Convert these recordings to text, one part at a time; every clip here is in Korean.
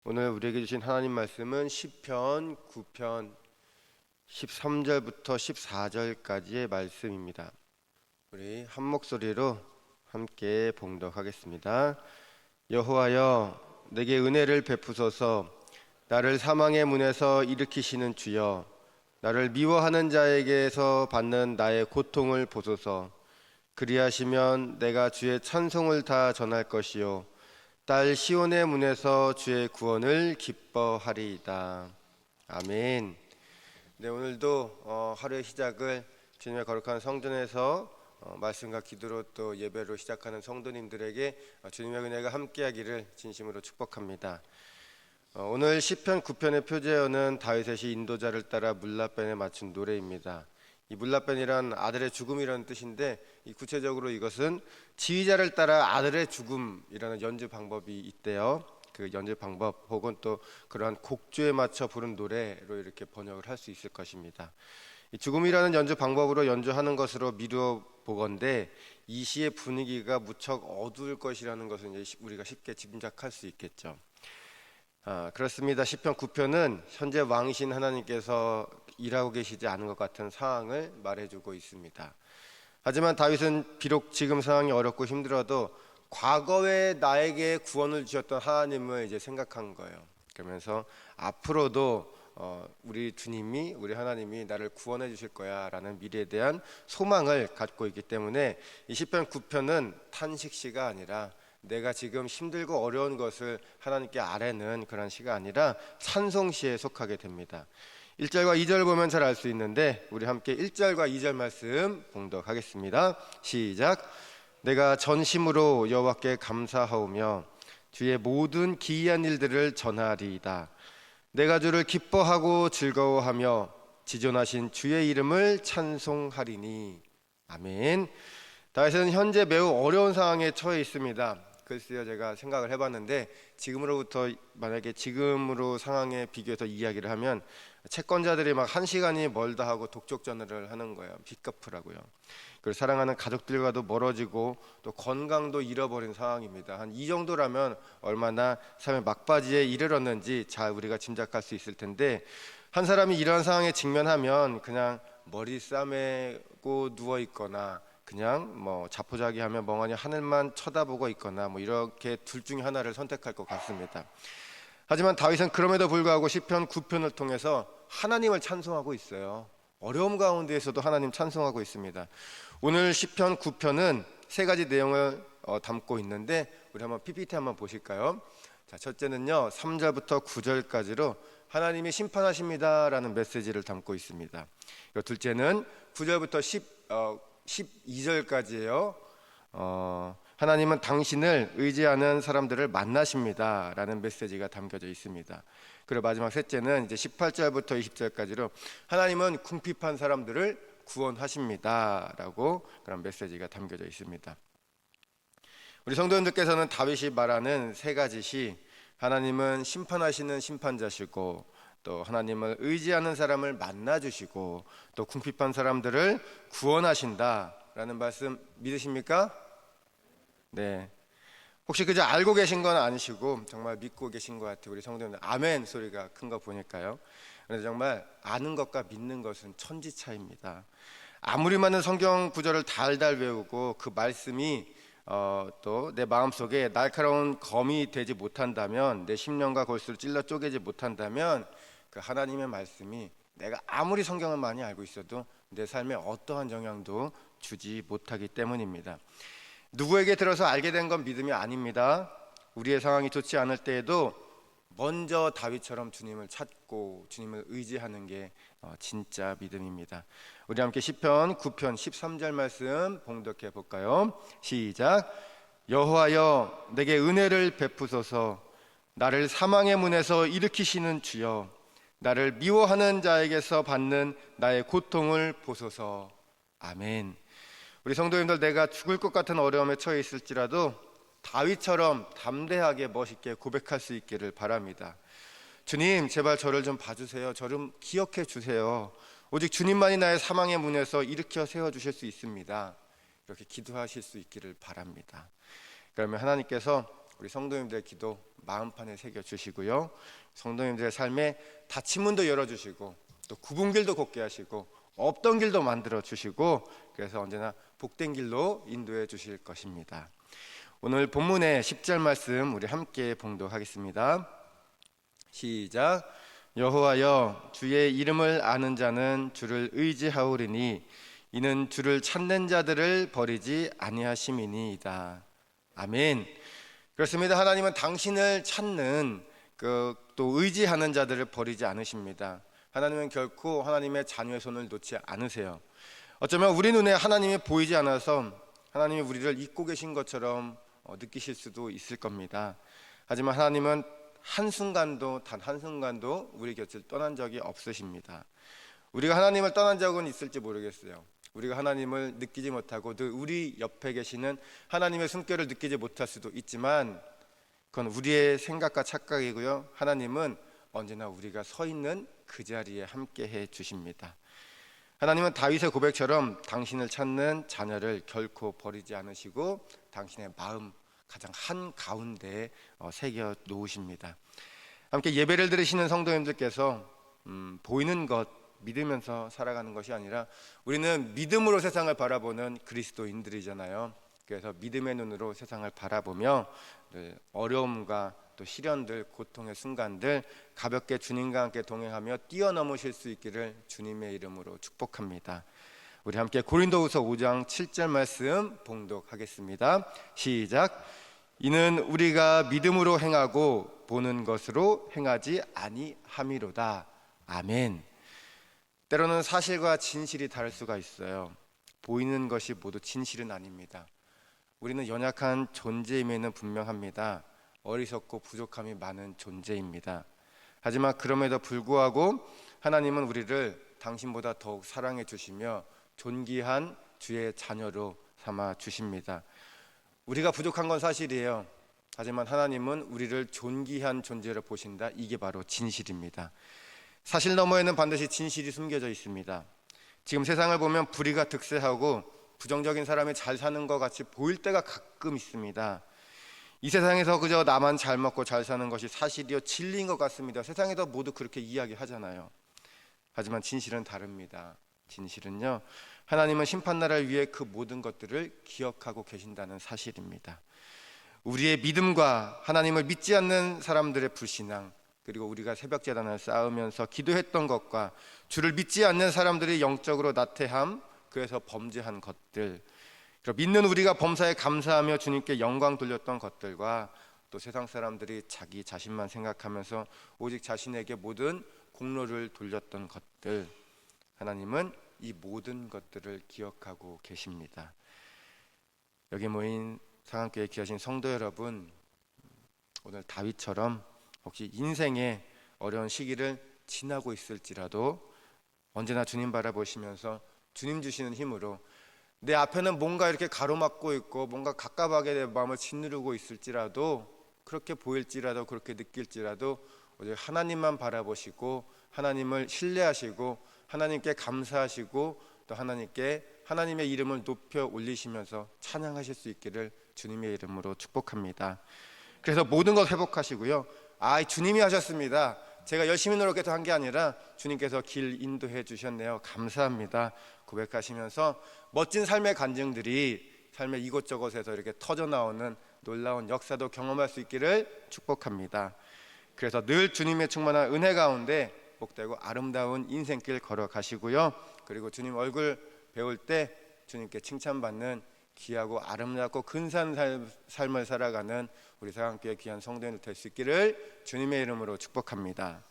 오늘 우리에게 주신 하나님 말씀은 시편 9편 13절부터 14절까지의 말씀입니다. 우리 한 목소리로 함께 봉독하겠습니다. 여호와여, 내게 은혜를 베푸소서. 나를 사망의 문에서 일으키시는 주여, 나를 미워하는 자에게서 받는 나의 고통을 보소서. 그리하시면 내가 주의 찬송을 다 전할 것이요, 딸 시온의 문에서 주의 구원을 기뻐하리이다. 아멘. 네, 오늘도 하루의 시작을 주님의 거룩한 성전에서 말씀과 기도로 또 예배로 시작하는 성도님들에게 주님의 은혜가 함께하기를 진심으로 축복합니다. 오늘 시편 9편의 표제어는 다윗의 인도자를 따라 물라벤에 맞춘 노래입니다. 이 물라벤이란 아들의 죽음이라는 뜻인데, 이 구체적으로 이것은 지휘자를 따라 아들의 죽음이라는 연주 방법이 있대요. 그 연주 방법 혹은 또 그러한 곡조에 맞춰 부른 노래로 이렇게 번역을 할 수 있을 것입니다. 이 죽음이라는 연주 방법으로 연주하는 것으로 미루어 보건대 이 시의 분위기가 무척 어두울 것이라는 것을 이제 우리가 쉽게 짐작할 수 있겠죠. 그렇습니다. 시편 9편은 현재 왕이신 하나님께서 일하고 계시지 않은 것 같은 상황을 말해주고 있습니다. 하지만 다윗은 비록 지금 상황이 어렵고 힘들어도 과거에 나에게 구원을 주셨던 하나님을 이제 생각한 거예요. 그러면서 앞으로도 우리 주님이, 우리 하나님이 나를 구원해 주실 거야 라는 미래에 대한 소망을 갖고 있기 때문에 이 시편 9편은 탄식시가 아니라, 내가 지금 힘들고 어려운 것을 하나님께 아뢰는 그런 시가 아니라 찬송시에 속하게 됩니다. 1절과 2절 보면 잘 알 수 있는데, 우리 함께 1절과 2절 말씀 봉독하겠습니다. 시작. 내가 전심으로 여호와께 감사하오며 주의 모든 기이한 일들을 전하리이다. 내가 주를 기뻐하고 즐거워하며 지존하신 주의 이름을 찬송하리니. 아멘. 다윗은 현재 매우 어려운 상황에 처해 있습니다. 글쎄요, 제가 생각을 해봤는데 만약에 지금으로 상황에 비교해서 이야기를 하면 채권자들이 막 1시간이 멀다 하고 독촉전화를 하는 거예요. 빚 갚으라고요. 그리고 사랑하는 가족들과도 멀어지고 또 건강도 잃어버린 상황입니다. 한 이 정도라면 얼마나 삶의 막바지에 이르렀는지 잘 우리가 짐작할 수 있을 텐데, 한 사람이 이러한 상황에 직면하면 그냥 머리 싸매고 누워 있거나 그냥 자포자기하며 멍하니 하늘만 쳐다보고 있거나 이렇게 둘 중에 하나를 선택할 것 같습니다. 하지만 다윗은 그럼에도 불구하고 시편 9편을 통해서 하나님을 찬송하고 있어요. 어려움 가운데에서도 하나님 찬송하고 있습니다. 오늘 시편 9편은 세 가지 내용을 담고 있는데, 우리 한번 PPT 한번 보실까요? 자, 첫째는요, 3절부터 9절까지로 하나님이 심판하십니다라는 메시지를 담고 있습니다. 둘째는 9절부터 12절까지예요. 하나님은 당신을 의지하는 사람들을 만나십니다 라는 메시지가 담겨져 있습니다. 그리고 마지막 셋째는 이제 18절부터 20절까지로 하나님은 궁핍한 사람들을 구원하십니다 라고 그런 메시지가 담겨져 있습니다. 우리 성도님들께서는 다윗이 말하는 세 가지 시, 하나님은 심판하시는 심판자시고, 또 하나님을 의지하는 사람을 만나주시고, 또 궁핍한 사람들을 구원하신다라는 말씀 믿으십니까? 네. 혹시 그저 알고 계신 건 아니시고 정말 믿고 계신 것 같아요. 우리 성도님들 아멘 소리가 큰 거 보니까요. 그래서 정말 아는 것과 믿는 것은 천지 차이입니다. 아무리 많은 성경 구절을 달달 외우고 그 말씀이 또 내 마음속에 날카로운 검이 되지 못한다면, 내 심령과 골수를 찔러 쪼개지 못한다면, 그 하나님의 말씀이 내가 아무리 성경을 많이 알고 있어도 내 삶에 어떠한 영향도 주지 못하기 때문입니다. 누구에게 들어서 알게 된 건 믿음이 아닙니다. 우리의 상황이 좋지 않을 때에도 먼저 다윗처럼 주님을 찾고 주님을 의지하는 게 진짜 믿음입니다. 우리 함께 시편 9편 13절 말씀 봉독해 볼까요? 시작. 여호와여, 내게 은혜를 베푸소서. 나를 사망의 문에서 일으키시는 주여, 나를 미워하는 자에게서 받는 나의 고통을 보소서. 아멘. 우리 성도님들, 내가 죽을 것 같은 어려움에 처해 있을지라도 다윗처럼 담대하게 멋있게 고백할 수 있기를 바랍니다. 주님, 제발 저를 좀 봐주세요. 저를 좀 기억해 주세요. 오직 주님만이 나의 사망의 문에서 일으켜 세워주실 수 있습니다. 이렇게 기도하실 수 있기를 바랍니다. 그러면 하나님께서 우리 성도님들의 기도 마음판에 새겨주시고요, 성도님들의 삶에 닫힌 문도 열어주시고 또 굽은 길도 걷게 하시고 없던 길도 만들어 주시고, 그래서 언제나 복된 길로 인도해 주실 것입니다. 오늘 본문의 10절 말씀 우리 함께 봉독하겠습니다. 시작. 여호와여, 주의 이름을 아는 자는 주를 의지하오리니 이는 주를 찾는 자들을 버리지 아니하심이니이다. 아멘. 그렇습니다. 하나님은 당신을 찾는 또 의지하는 자들을 버리지 않으십니다. 하나님은 결코 하나님의 자녀의 손을 놓지 않으세요. 어쩌면 우리 눈에 하나님이 보이지 않아서 하나님이 우리를 잊고 계신 것처럼 느끼실 수도 있을 겁니다. 하지만 하나님은 단 한순간도 우리 곁을 떠난 적이 없으십니다. 우리가 하나님을 떠난 적은 있을지 모르겠어요. 우리가 하나님을 느끼지 못하고 늘 우리 옆에 계시는 하나님의 숨결을 느끼지 못할 수도 있지만 그건 우리의 생각과 착각이고요, 하나님은 언제나 우리가 서 있는 그 자리에 함께 해 주십니다. 하나님은 다윗의 고백처럼 당신을 찾는 자녀를 결코 버리지 않으시고 당신의 마음 가장 한가운데에 새겨 놓으십니다. 함께 예배를 드리시는 성도님들께서 보이는 것 믿으면서 살아가는 것이 아니라 우리는 믿음으로 세상을 바라보는 그리스도인들이잖아요. 그래서 믿음의 눈으로 세상을 바라보며 어려움과 또 시련들, 고통의 순간들 가볍게 주님과 함께 동행하며 뛰어넘으실 수 있기를 주님의 이름으로 축복합니다. 우리 함께 고린도후서 5장 7절 말씀 봉독하겠습니다. 시작. 이는 우리가 믿음으로 행하고 보는 것으로 행하지 아니함이로다. 아멘. 때로는 사실과 진실이 다를 수가 있어요. 보이는 것이 모두 진실은 아닙니다. 우리는 연약한 존재임에는 분명합니다. 어리석고 부족함이 많은 존재입니다. 하지만 그럼에도 불구하고 하나님은 우리를 당신보다 더욱 사랑해 주시며 존귀한 주의 자녀로 삼아 주십니다. 우리가 부족한 건 사실이에요. 하지만 하나님은 우리를 존귀한 존재로 보신다. 이게 바로 진실입니다. 사실 너머에는 반드시 진실이 숨겨져 있습니다. 지금 세상을 보면 불의가 득세하고 부정적인 사람이 잘 사는 것 같이 보일 때가 가끔 있습니다. 이 세상에서 그저 나만 잘 먹고 잘 사는 것이 사실이요 진리인 것 같습니다. 세상에서 모두 그렇게 이야기하잖아요. 하지만 진실은 다릅니다. 진실은요, 하나님은 심판날을 위해 그 모든 것들을 기억하고 계신다는 사실입니다. 우리의 믿음과 하나님을 믿지 않는 사람들의 불신앙, 그리고 우리가 새벽제단을 쌓으면서 기도했던 것과 주를 믿지 않는 사람들이 영적으로 나태함, 그래서 범죄한 것들, 믿는 우리가 범사에 감사하며 주님께 영광 돌렸던 것들과 또 세상 사람들이 자기 자신만 생각하면서 오직 자신에게 모든 공로를 돌렸던 것들, 하나님은 이 모든 것들을 기억하고 계십니다. 여기 모인 상한교회 귀하신 성도 여러분, 오늘 다윗처럼 혹시 인생의 어려운 시기를 지나고 있을지라도 언제나 주님 바라보시면서 주님 주시는 힘으로 내 앞에는 뭔가 이렇게 가로막고 있고 뭔가 갑갑하게 내 마음을 짓누르고 있을지라도, 그렇게 보일지라도 그렇게 느낄지라도 오직 하나님만 바라보시고 하나님을 신뢰하시고 하나님께 감사하시고 또 하나님의 이름을 높여 올리시면서 찬양하실 수 있기를 주님의 이름으로 축복합니다. 그래서 모든 것 회복하시고요, 주님이 하셨습니다. 제가 열심히 노력해서 한 게 아니라 주님께서 길 인도해 주셨네요. 감사합니다. 고백하시면서 멋진 삶의 간증들이 삶의 이곳저곳에서 이렇게 터져나오는 놀라운 역사도 경험할 수 있기를 축복합니다. 그래서 늘 주님의 충만한 은혜 가운데 복되고 아름다운 인생길 걸어가시고요, 그리고 주님 얼굴 배울 때 주님께 칭찬받는 귀하고 아름답고 근사한 삶을 살아가는 우리 사랑교회 귀한 성도님들 될 수 있기를 주님의 이름으로 축복합니다.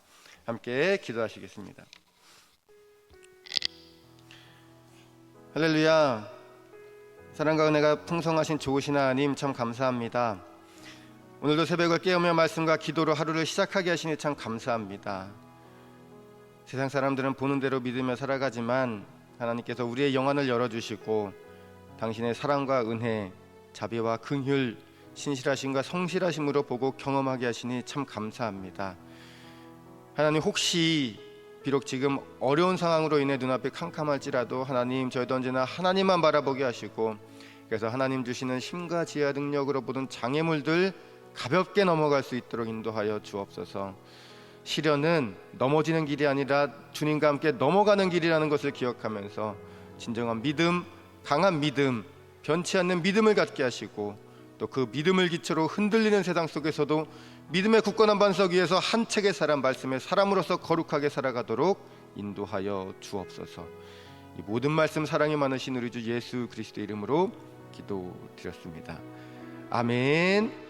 함께 기도하시겠습니다. 할렐루야. 사랑과 은혜가 풍성하신 좋으신 하나님, 참 감사합니다. 오늘도 새벽을 깨우며 말씀과 기도로 하루를 시작하게 하시니 참 감사합니다. 세상 사람들은 보는 대로 믿으며 살아가지만 하나님께서 우리의 영안을 열어주시고 당신의 사랑과 은혜, 자비와 긍휼, 신실하심과 성실하심으로 보고 경험하게 하시니 참 감사합니다. 하나님, 혹시 비록 지금 어려운 상황으로 인해 눈앞이 캄캄할지라도 하나님, 저희도 언제나 하나님만 바라보게 하시고, 그래서 하나님 주시는 힘과 지혜와 능력으로 모든 장애물들 가볍게 넘어갈 수 있도록 인도하여 주옵소서. 시련은 넘어지는 길이 아니라 주님과 함께 넘어가는 길이라는 것을 기억하면서 진정한 믿음, 강한 믿음, 변치 않는 믿음을 갖게 하시고, 또 그 믿음을 기초로 흔들리는 세상 속에서도 믿음의 굳건한 반석 위에서 한 책의 사람, 말씀의 사람으로서 거룩하게 살아가도록 인도하여 주옵소서. 이 모든 말씀 사랑이 많으신 우리 주 예수 그리스도의 이름으로 기도드렸습니다. 아멘.